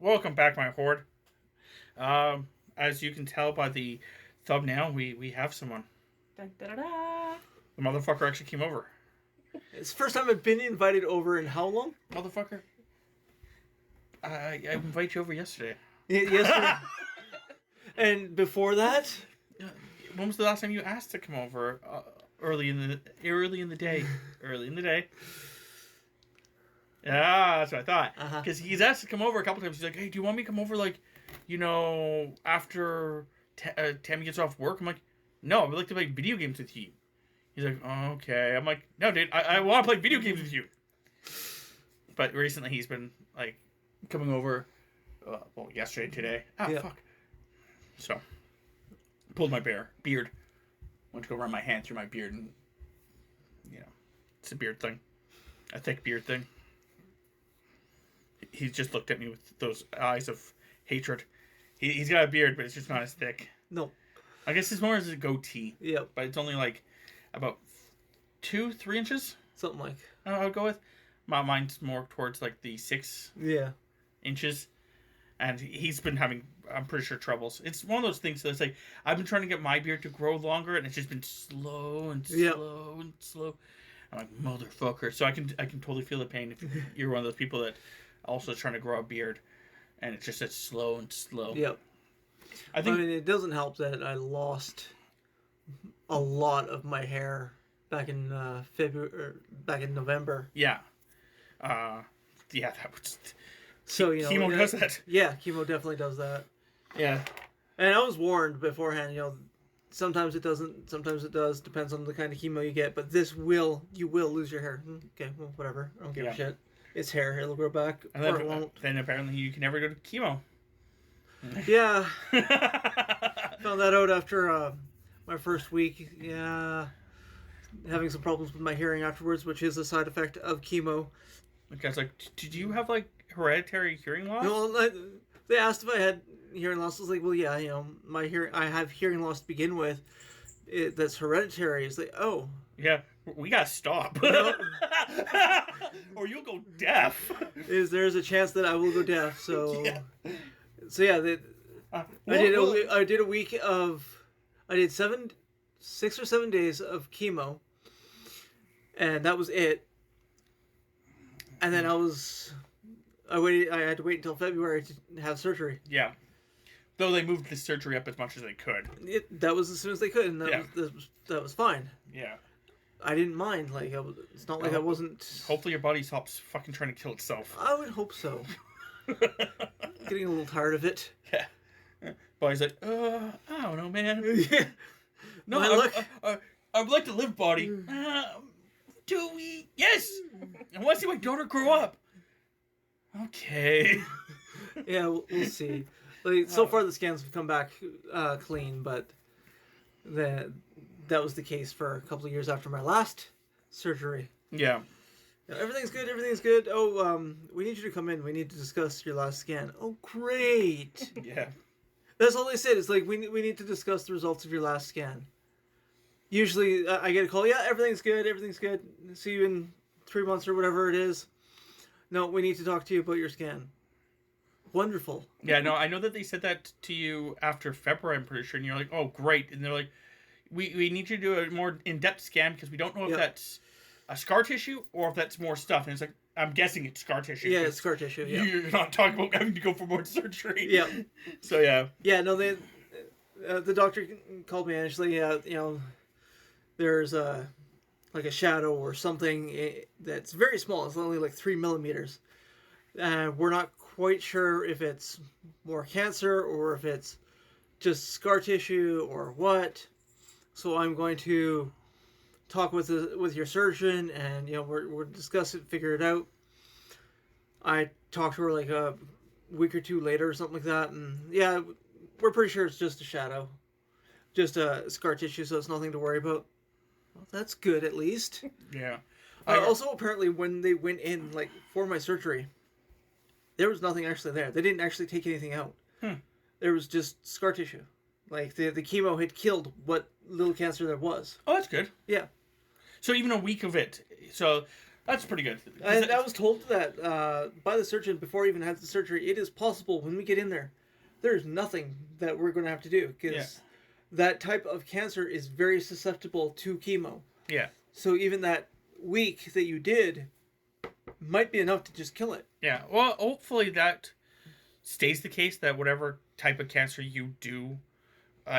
welcome back, my horde. As you can tell by the thumbnail, we have someone. Da, da, da, da. The motherfucker actually came over. It's the first time I've been invited over in how long? Motherfucker. I invited you over yesterday. Yes. And before that? When was the last time you asked to come over? Early in the day. Early in the day. Yeah, that's what I thought. Because he's asked to come over a couple times. He's like, hey, do you want me to come over, like, after Tammy gets off work? I'm like, no, I would like to play video games with you. He's like, oh, okay. I'm like, no, dude, I want to play video games with you. But recently he's been, like, coming over, yesterday, today. Yeah. Fuck. So, pulled my beard. Went to go run my hand through my beard, and, it's a beard thing. A thick beard thing. He just looked at me with those eyes of hatred. He's got a beard, but it's just not as thick. No. I guess it's more as a goatee. Yep. But it's only like about 2-3 inches. Something like. I would go with. Mine's more towards like the 6 inches. And he's been having, I'm pretty sure, troubles. It's one of those things that's like, I've been trying to get my beard to grow longer, and it's just been slow and slow and slow. I'm like, motherfucker. So I can totally feel the pain if you're one of those people that also is trying to grow a beard, and it's just it's slow and slow. Yep. I mean, it doesn't help that I lost a lot of my hair back in November. Yeah. That was. So chemo does that. Yeah, chemo definitely does that. Yeah. And I was warned beforehand. Sometimes it doesn't. Sometimes it does. Depends on the kind of chemo you get. But you will lose your hair. Okay, well, whatever. I don't give a shit. It's hair. It'll grow back, and or it won't. Then apparently you can never go to chemo. Yeah. Found that out after my first week. Yeah. Having some problems with my hearing afterwards, which is a side effect of chemo. The guy's like, did you have like hereditary hearing loss? No, they asked if I had hearing loss. I was like, well, yeah, I have hearing loss to begin with. That's hereditary. It's like, oh. Yeah, we gotta stop. Or you'll go deaf. There's a chance that I will go deaf, so... Yeah. So yeah, I did a week of... I did 6 or 7 days of chemo, and that was it. And then I had to wait until February to have surgery. Yeah. Though they moved the surgery up as much as they could. That was as soon as they could, and that was fine. Yeah. I didn't mind. It's not like I wasn't... Hopefully your body stops fucking trying to kill itself. I would hope so. Getting a little tired of it. Yeah. Body's like, I don't know, man. Yeah. No, I would like to live, body. Do we? Yes! I want to see my daughter grow up. Okay. Yeah, we'll see. So far the scans have come back clean, but that was the case for a couple of years after my last surgery. Yeah. Everything's good. Oh, we need you to come in. We need to discuss your last scan. Oh, great. Yeah. That's all they said. It's like, we need to discuss the results of your last scan. Usually, I get a call, yeah, everything's good. See you in 3 months or whatever it is. No, we need to talk to you about your scan. Wonderful. Yeah, no, I know that they said that to you after February, I'm pretty sure, and you're like, oh, great. And they're like, we need you to do a more in-depth scan because we don't know if that's a scar tissue or if that's more stuff. And it's like, I'm guessing it's scar tissue. Yeah, it's scar tissue, yeah. You're not talking about having to go for more surgery. Yeah. So, yeah. Yeah, no, the doctor called me initially, there's like a shadow or something that's very small. It's only like 3 millimeters. We're not quite sure if it's more cancer or if it's just scar tissue or what. So I'm going to talk with your surgeon, and we'll discuss it, figure it out. I talked to her like a week or two later or something like that, and yeah, we're pretty sure it's just a shadow, just a scar tissue, so it's nothing to worry about. Well, that's good at least. Yeah. Also, apparently, when they went in for my surgery, there was nothing actually there. They didn't actually take anything out. There was just scar tissue. Like, the chemo had killed what little cancer there was. Oh, that's good. Yeah. So even a week of it. So That's pretty good. And I was told that by the surgeon before I even had the surgery, it is possible when we get in there, there's nothing that we're going to have to do because that type of cancer is very susceptible to chemo. Yeah. So even that week that you did might be enough to just kill it. Yeah. Well, hopefully that stays the case, that whatever type of cancer you do,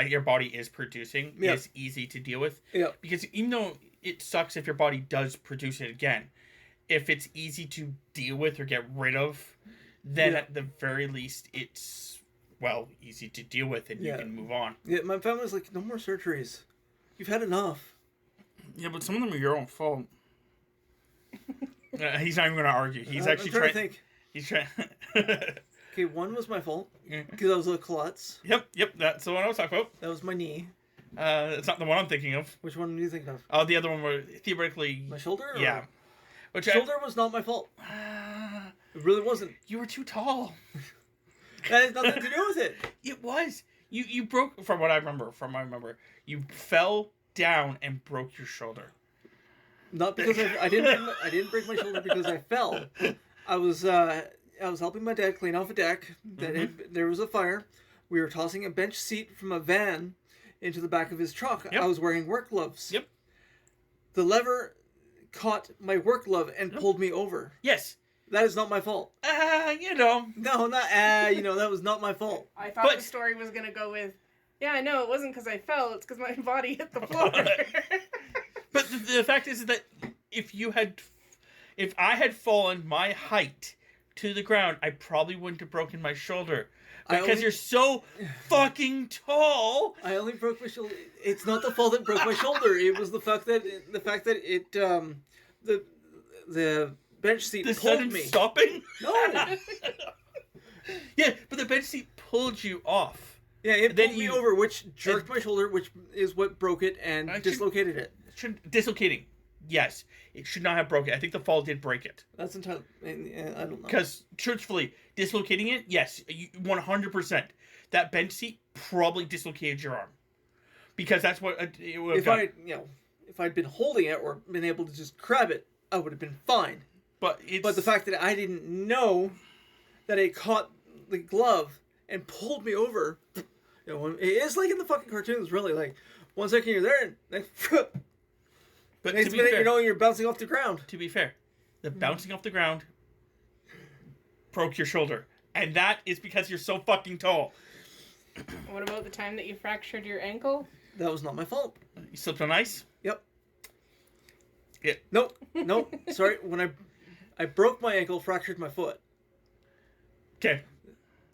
your body is producing is easy to deal with. Yeah. Because even though it sucks if your body does produce it again, if it's easy to deal with or get rid of, then at the very least it's, well, easy to deal with and you can move on. Yeah, my family's like, no more surgeries. You've had enough. Yeah, but some of them are your own fault. He's not even going to argue. He's actually trying to think. He's trying. Okay, one was my fault because I was a klutz. Yep, that's the one I was talking about. That was my knee. It's not the one I'm thinking of. Which one do you think of? Oh, the other one were theoretically... My shoulder? Yeah. Shoulder was not my fault. It really wasn't. You were too tall. That has nothing to do with it. It was. You broke, from what I remember, you fell down and broke your shoulder. Not because I didn't break my shoulder because I fell. I was helping my dad clean off a deck. There was a fire. We were tossing a bench seat from a van into the back of his truck. Yep. I was wearing work gloves. Yep. The lever caught my work glove and pulled me over. Yes. That is not my fault. You know. No, not that was not my fault. I thought the story was going to go with, yeah, I know, it wasn't because I fell, it's because my body hit the floor. But the fact is that if I had fallen my height to the ground, I probably wouldn't have broken my shoulder. Because you're so fucking tall. I only broke my shoulder. It's not the fault that broke my shoulder. It was the fact that it the bench seat pulled me. Stopping? No. Yeah, but the bench seat pulled you off. Yeah, it pulled me over, which jerked my shoulder, which is what broke it and dislocated it. Dislocating. Yes, it should not have broken it. I think the fall did break it. That's entirely... I don't know. Because, truthfully, dislocating it, yes, 100%. That bench seat probably dislocated your arm. Because that's what it would have done. If I'd been holding it or been able to just grab it, I would have been fine. But the fact that I didn't know that it caught the glove and pulled me over... it's like in the fucking cartoons, really. Like, 1 second you're there, and... But next minute, fair, you're bouncing off the ground. To be fair, the bouncing off the ground broke your shoulder. And that is because you're so fucking tall. What about the time that you fractured your ankle? That was not my fault. You slipped on ice? Yep. Yeah. Nope. Sorry, when I broke my ankle, fractured my foot. Okay.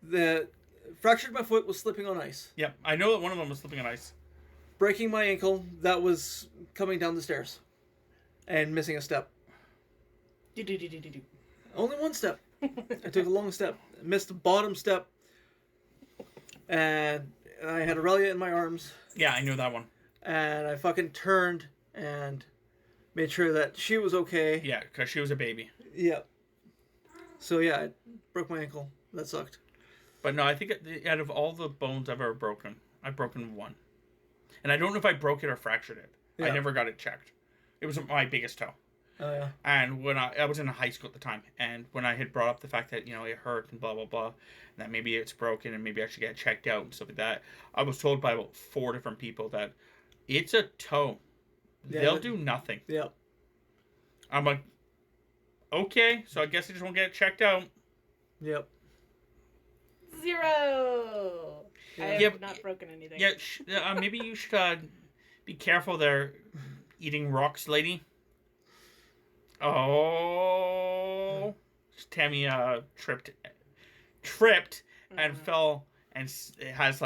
The fractured my foot was slipping on ice. Yep, I know that one of them was slipping on ice. Breaking my ankle, that was coming down the stairs and missing a step. Only one step. I took a long step. Missed the bottom step. And I had Aurelia in my arms. Yeah, I knew that one. And I fucking turned and made sure that she was okay. Yeah, because she was a baby. Yeah. So yeah, I broke my ankle. That sucked. But no, I think out of all the bones I've ever broken, I've broken one. And I don't know if I broke it or fractured it. Yeah. I never got it checked. It was my biggest toe. Oh, yeah. And when I was in high school at the time, and when I had brought up the fact that, it hurt and blah, blah, blah, and that maybe it's broken and maybe I should get it checked out and stuff like that, I was told by about 4 different people that it's a toe. Yeah, they'll do nothing. Yeah. I'm like, okay, so I guess I just won't get it checked out. Yep. 0. I have not broken anything. Yeah, maybe you should be careful there, eating rocks, lady. Oh, Tammy tripped and fell, and it has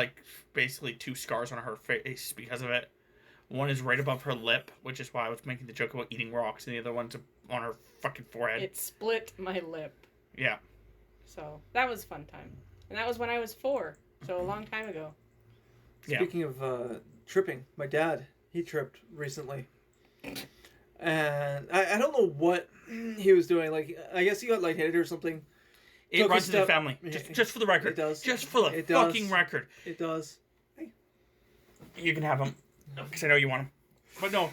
basically 2 scars on her face because of it. One is right above her lip, which is why I was making the joke about eating rocks, and the other one's on her fucking forehead. It split my lip. Yeah. So that was a fun time, and that was when I was 4. So a long time ago. Speaking of tripping, my dad, he tripped recently. And I don't know what he was doing. I guess he got lightheaded or something. It runs in the family. Just for the record. It does. Just for the fucking record. It does. Hey. You can have them. Because I know you want them. But no,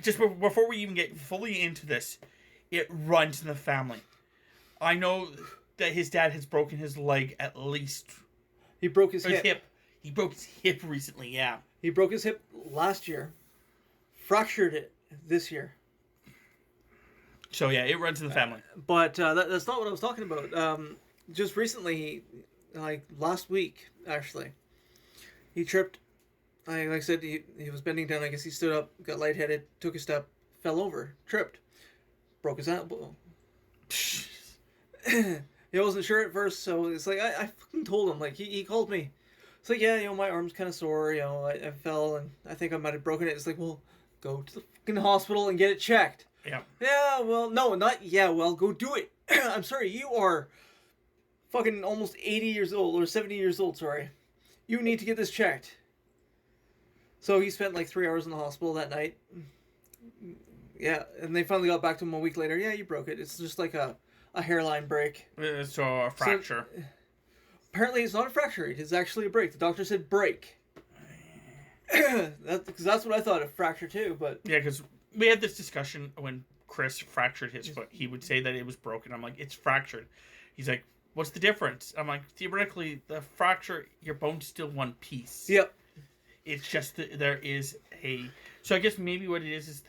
just before we even get fully into this, It runs in the family. I know that his dad has broken his leg at least. He broke his hip. He broke his hip recently, yeah. He broke his hip last year. Fractured it this year. So, yeah, it runs in the family. But that's not what I was talking about. Just recently, like last week, actually, he tripped. Like I said, he was bending down. I guess he stood up, got lightheaded, took a step, fell over, tripped, broke his elbow. He wasn't sure at first, so it's like I fucking told him. Like he called me. It's like, yeah, my arm's kind of sore. I fell and I think I might have broken it. It's like, well, go to the fucking hospital and get it checked. Yeah. Yeah, well, no, not yeah, well, go do it. I'm sorry, you are fucking almost 80 years old, or 70 years old, sorry. You need to get this checked. So he spent like 3 hours in the hospital that night. Yeah, and they finally got back to him a week later. Yeah, you broke it. It's just like a hairline break. So a fracture. So, apparently it's not a fracture. It's actually a break. The doctor said break. That's what I thought, a fracture too, but... Yeah, because we had this discussion when Chris fractured his foot. He would say that it was broken. I'm like, it's fractured. He's like, what's the difference? I'm like, theoretically, the fracture, your bone's still one piece. Yep. It's just that there is a... So I guess maybe what it is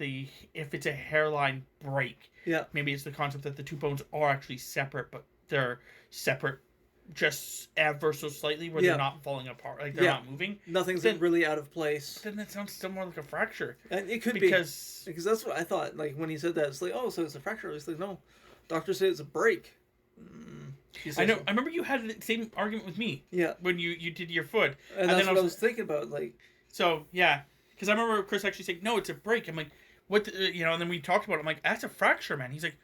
if it's a hairline break, yeah, maybe it's the concept that the two bones are actually separate, but they're separate just ever so slightly where they're not falling apart, like they're not moving. Nothing's really out of place. Then that sounds still more like a fracture. And it could because that's what I thought. Like when he said that, it's like, oh, so it's a fracture. It's like, no, doctor said it's a break. I know. I remember you had the same argument with me. Yeah. When you did your foot, and that's what I was thinking about. Like, so yeah, because I remember Chris actually saying, "No, it's a break." I'm like, "What?" And then we talked about it. I'm like, "That's a fracture, man." He's like,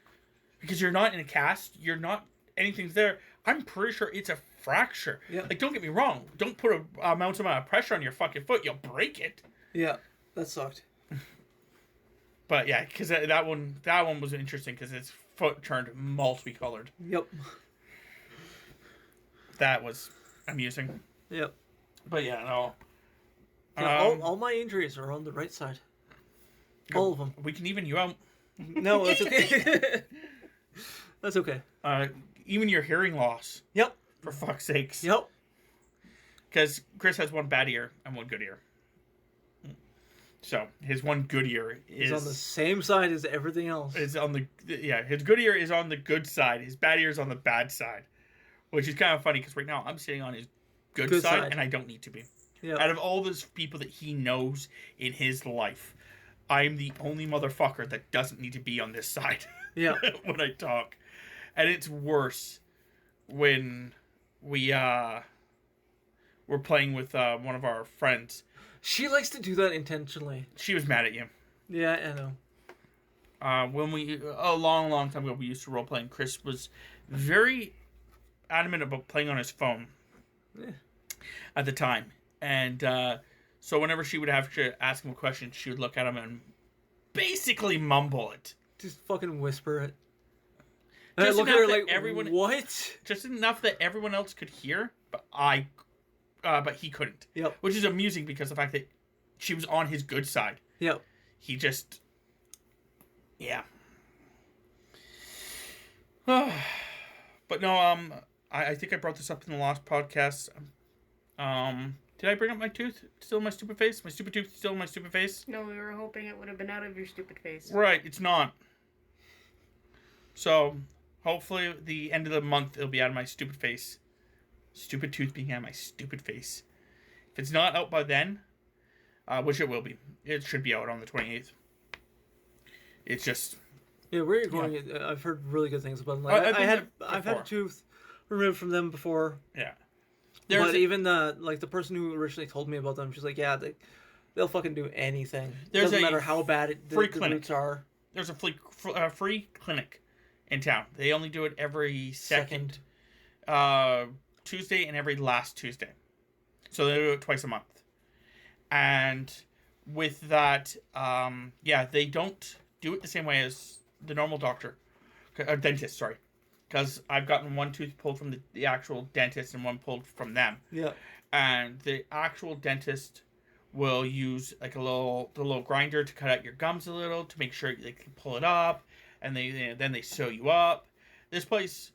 "Because you're not in a cast. You're not anything's there. I'm pretty sure it's a fracture." Yeah. Like, don't get me wrong. Don't put a mountain amount of pressure on your fucking foot. You'll break it. Yeah, that sucked. But yeah, because that one was interesting because his foot turned multicolored. Yep. That was amusing. Yep. But yeah, no. All my injuries are on the right side. All of them. We can even you out. No, that's okay. That's okay. Even your hearing loss. Yep. For fuck's sakes. Yep. Because Chris has one bad ear and one good ear. So his one good ear is on the same side as everything else. His good ear is on the good side. His bad ear is on the bad side, which is kind of funny because right now I'm sitting on his good side and I don't need to be. Yeah. Out of all those people that he knows in his life, I'm the only motherfucker that doesn't need to be on this side. Yeah. When I talk, and it's worse when we're playing with one of our friends. She likes to do that intentionally. She was mad at you. Yeah, I know. When we a long time ago we used to role play, and Chris was very adamant about playing on his phone at the time, and so whenever she would have to ask him a question, she would look at him and basically mumble it. Just fucking whisper it. And I look at her like, everyone, what? Just enough that everyone else could hear, but but he couldn't. Yep. Which is amusing because the fact that she was on his good side. Yep. He just, yeah. But no, I think I brought this up in the last podcast. Did I bring up my tooth? Still in my stupid face? My stupid tooth still in my stupid face? No, we were hoping it would have been out of your stupid face. Right, it's not. So, hopefully the end of the month it'll be out of my stupid face. Stupid tooth being out of my stupid face. If it's not out by then, which it will be. It should be out on the 28th. It's just... Yeah, where you're going, I've heard really good things about them. Like, I've had a tooth removed from them before. Yeah. But even the person who originally told me about them, she's like, yeah, they'll fucking do anything. It doesn't matter how bad the roots are. There's a free clinic in town. They only do it every second Tuesday and every last Tuesday. So they do it twice a month. And with that, they don't do it the same way as the normal dentist, sorry. Because I've gotten one tooth pulled from the actual dentist and one pulled from them. Yeah. And the actual dentist will use like the little grinder to cut out your gums a little to make sure they can pull it up. and then they sew you up. This place,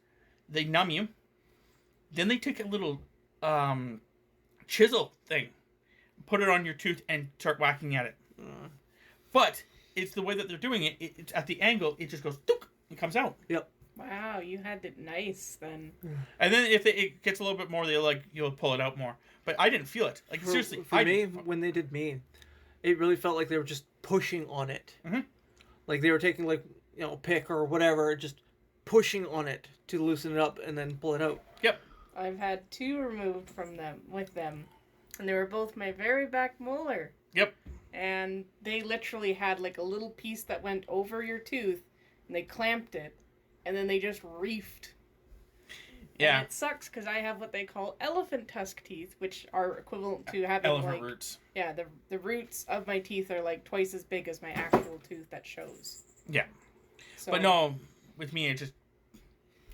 they numb you. Then they take a little chisel thing, put it on your tooth, and start whacking at it. But it's the way that they're doing it. It's at the angle. It just goes, dook, and comes out. Yep. Wow, you had it nice then. And then if it gets a little bit more, you'll pull it out more. But I didn't feel it. Like seriously, for me, when they did me, it really felt like they were just pushing on it. Mm-hmm. Like they were taking a pick or whatever, just pushing on it to loosen it up and then pull it out. Yep. I've had 2 removed from them with them, and they were both my very back molar. Yep. And they literally had like a little piece that went over your tooth, and they clamped it, and then they just reefed. Yeah. And it sucks because I have what they call elephant tusk teeth, which are equivalent to having elephant roots. Yeah, the roots of my teeth are like twice as big as my actual tooth that shows. Yeah. So, but no, with me it just.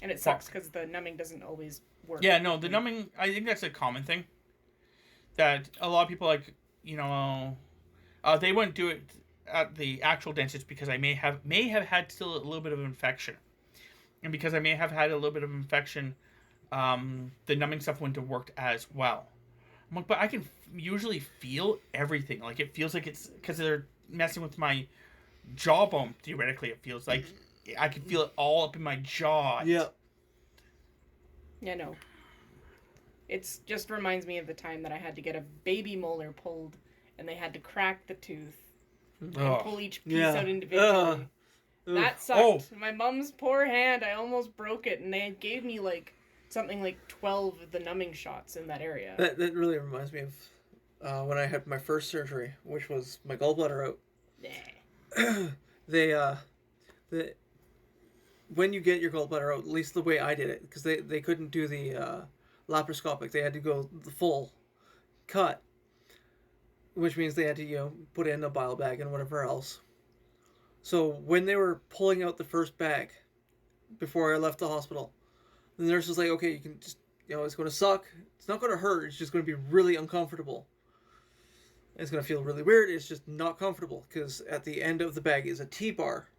And it sucks because the numbing doesn't always work. Yeah, no, the numbing. I think that's a common thing. That a lot of people they wouldn't do it at the actual dentist because I may have had still a little bit of infection, and because I may have had a little bit of infection, the numbing stuff wouldn't have worked as well. I'm like, but I can usually feel everything. Like it feels like it's because they're messing with my jawbone. Theoretically, it feels like I can feel it all up in my jaw. Yeah. Yeah, no. It just reminds me of the time that I had to get a baby molar pulled, and they had to crack the tooth and pull each piece out individually. That sucked. Oh. My mom's poor hand, I almost broke it, and they gave me something like 12 of the numbing shots in that area. That really reminds me of when I had my first surgery, which was my gallbladder out. Yeah. When you get your gallbladder out, at least the way I did it, because they couldn't do the laparoscopic, they had to go the full cut, which means they had to put in a bile bag and whatever else. So when they were pulling out the first bag before I left the hospital, the nurse was like, okay, you can just, it's going to suck. It's not going to hurt. It's just going to be really uncomfortable. It's going to feel really weird. It's just not comfortable because at the end of the bag is a T-bar.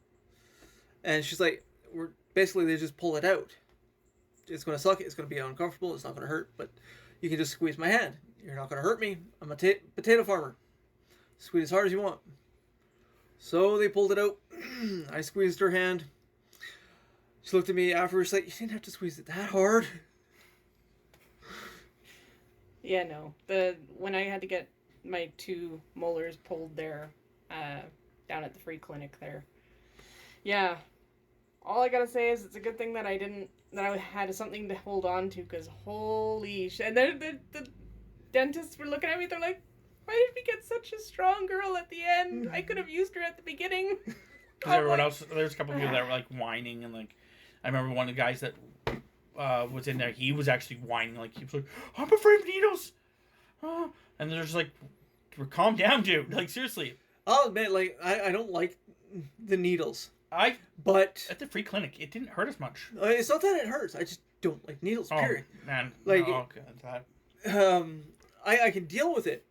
And she's like, they just pull it out. It's going to suck. It's going to be uncomfortable. It's not going to hurt, but you can just squeeze my hand. You're not going to hurt me. I'm a potato farmer. Squeeze as hard as you want. So they pulled it out. I squeezed her hand. She looked at me afterwards like, you didn't have to squeeze it that hard. Yeah, no. When I had to get my 2 molars pulled there, down at the free clinic there. Yeah. All I gotta say is it's a good thing that I had something to hold on to, because holy shit. And the dentists were looking at me, they're like, why did we get such a strong girl at the end? I could have used her at the beginning. Because everyone else, there's a couple of people that were whining, and I remember one of the guys that was in there, he was actually whining, he was like, I'm afraid of needles. And they're just like, calm down, dude. Seriously. I'll admit, I don't like the needles. But at the free clinic, it didn't hurt as much. It's not that it hurts. I just don't like needles. Period. Oh man. I can deal with it,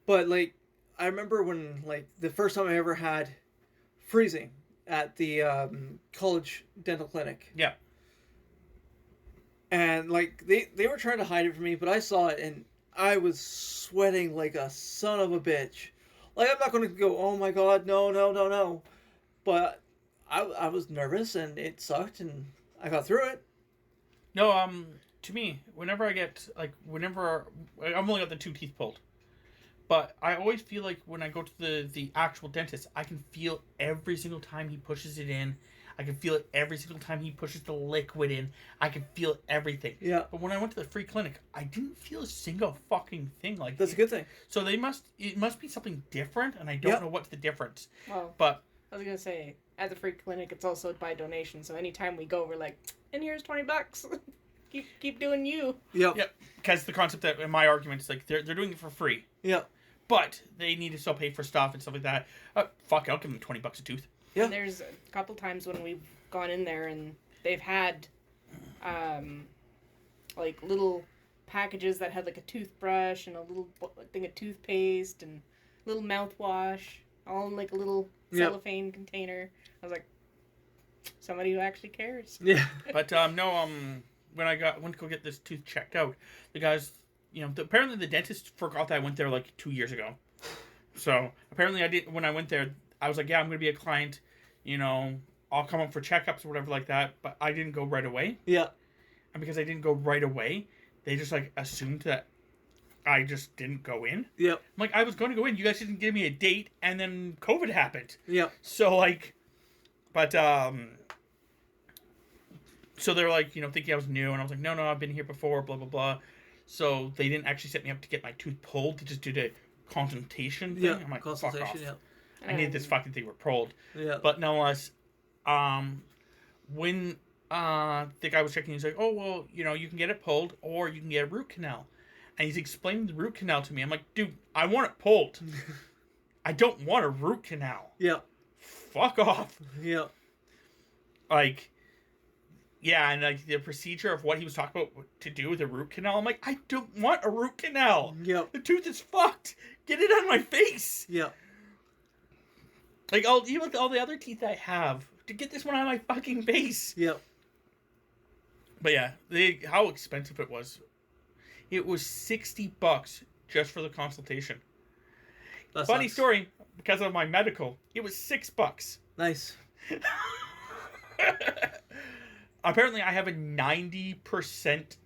but I remember when the first time I ever had freezing at the college dental clinic. Yeah. And they were trying to hide it from me, but I saw it and I was sweating like a son of a bitch. I'm not going to go, oh my god, no. But I was nervous and it sucked and I got through it. No, to me, whenever I get, I've only got the 2 teeth pulled. But I always feel like when I go to the actual dentist, I can feel every single time he pushes it in. I can feel it every single time he pushes the liquid in. I can feel everything. Yeah. But when I went to the free clinic, I didn't feel a single fucking thing. That's a good thing. So it must be something different, and I don't know what's the difference. Well, but I was gonna say, at the free clinic, it's also by donation. So anytime we go, we're like, and here's $20. keep doing you. Yep. Yep. Because the concept that in my argument is they're doing it for free. Yep. But they need to still pay for stuff and stuff like that. Fuck, I'll give them $20 a tooth. Yeah. And there's a couple times when we've gone in there and they've had, little packages that had a toothbrush and a little thing of toothpaste and little mouthwash, all in a little cellophane container. I was like, Somebody who actually cares. Yeah. But no, when I went to go get this tooth checked out, the guys, apparently the dentist forgot that I went there like 2 years ago. So apparently I did. When I went there, I was like, yeah, I'm going to be a client. I'll come up for checkups or whatever like that. But I didn't go right away. Yeah. And because I didn't go right away, they just like assumed that I just didn't go in. Yep. I'm like, I was going to go in. You guys didn't give me a date, and then COVID happened. Yep. So like, but so they're like, thinking I was new, and I was like, no, I've been here before, blah blah blah. So they didn't actually set me up to get my tooth pulled. They just did a consultation thing. Yeah. I'm like, Consultation. fuck off. Yeah. I need this fucking thing pulled. Yeah. But nonetheless, when the guy was checking, he's like, oh well, you can get it pulled or you can get a root canal. And he's explaining the root canal to me. I'm like, dude, I want it pulled. I don't want a root canal. Yeah. Fuck off. Yeah. Like, yeah, and like the procedure of what he was talking about to do with a root canal, I'm like, I don't want a root canal. Yep. The tooth is fucked. Get it on my face. Yeah. Like, even with all the other teeth I have, to get this one on my fucking face. Yep. But yeah, how expensive it was. It was $60 just for the consultation. That Funny sucks. story, because of my medical, it was $6. Nice. Apparently, I have a 90%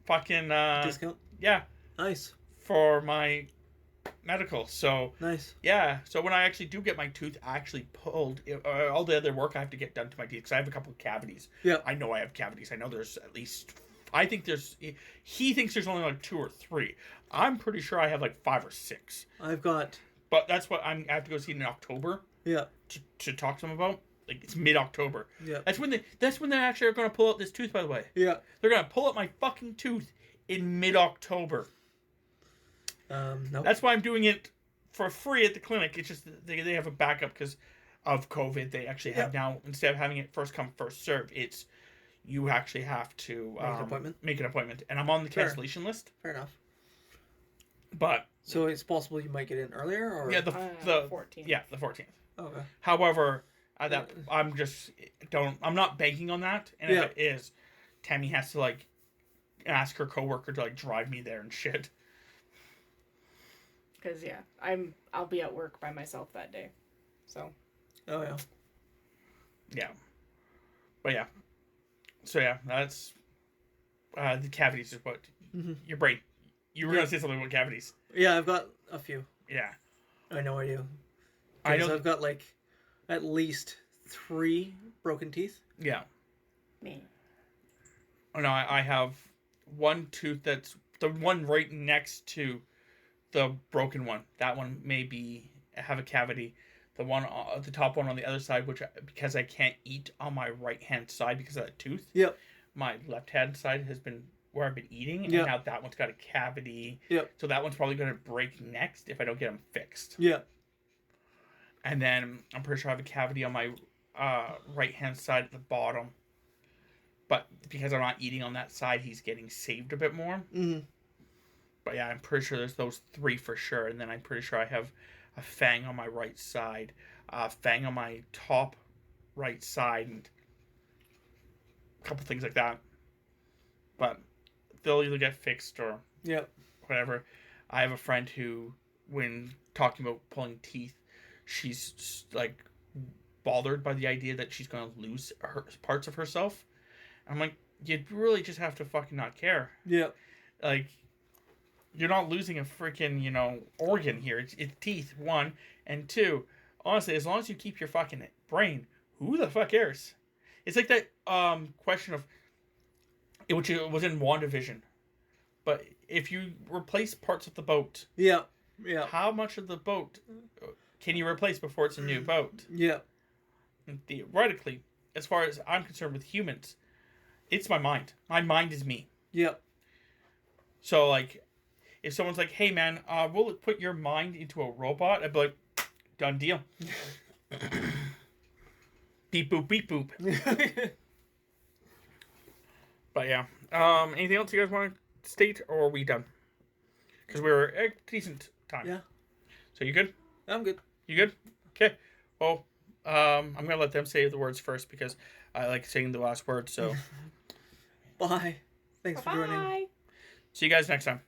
fucking Discount. Yeah, Nice. for my medical. So Nice. yeah, so when I actually do get my tooth actually pulled, all the other work I have to get done to my teeth, because I have a couple of cavities. Yeah. I know I have cavities. I know there's at least. I think there's. He thinks there's only like 2 or 3. I'm pretty sure I have like 5 or 6. I've got. But that's what I have to go see in October. Yeah. To talk to them about. Like, it's mid-October. Yeah. That's when they actually are going to pull out this tooth, by the way. Yeah. They're going to pull out my fucking tooth in mid-October. Nope. That's why I'm doing it for free at the clinic. It's just they have a backup because of COVID. They actually have now, instead of having it first come, first serve, it's you actually have to make an appointment. And I'm on the cancellation list. Fair enough. But so it's possible you might get in earlier, or yeah, the 14th. Yeah, the 14th. Okay. However, I'm not banking on that. And if it is, Tammy has to like ask her coworker to like drive me there and shit. Because I'll be at work by myself that day, so. Oh yeah. Yeah. But yeah. So yeah, that's the cavities is what your brain. You were gonna say something about cavities. Yeah, I've got a few. Yeah. I know I do. I know. I've got like at least 3 broken teeth. Yeah. Me. Oh no, I have one tooth that's the one right next to the broken one. That one may have a cavity. The one, the top one on the other side, because I can't eat on my right hand side because of that tooth. Yep. My left hand side has been where I've been eating, and now that one's got a cavity. Yep. So that one's probably going to break next if I don't get them fixed. Yeah. And then I'm pretty sure I have a cavity on my right hand side at the bottom. But because I'm not eating on that side, he's getting saved a bit more. Mm-hmm. But yeah, I'm pretty sure there's those 3 for sure. And then I'm pretty sure I have a fang on my right side, a fang on my top right side, and a couple things like that. But they'll either get fixed or whatever. I have a friend who, when talking about pulling teeth, she's like bothered by the idea that she's going to lose parts of herself. I'm like, you really just have to fucking not care. Yeah. Like, you're not losing a freaking, organ here. It's teeth, 1. And 2, honestly, as long as you keep your fucking brain, who the fuck cares? It's like that question of, which was in WandaVision. But if you replace parts of the boat, how much of the boat can you replace before it's a new boat? Yeah. And theoretically, as far as I'm concerned with humans, it's my mind. My mind is me. Yeah. So, like, if someone's like, hey, man, we'll put your mind into a robot, I'd be like, done deal. Beep, boop, beep, boop. But, yeah. Anything else you guys want to state, or are we done? Because we're a decent time. Yeah. So, you good? I'm good. You good? Okay. Well, I'm going to let them say the words first, because I like saying the last word. So, Bye. Thanks for joining. Bye. see you guys next time.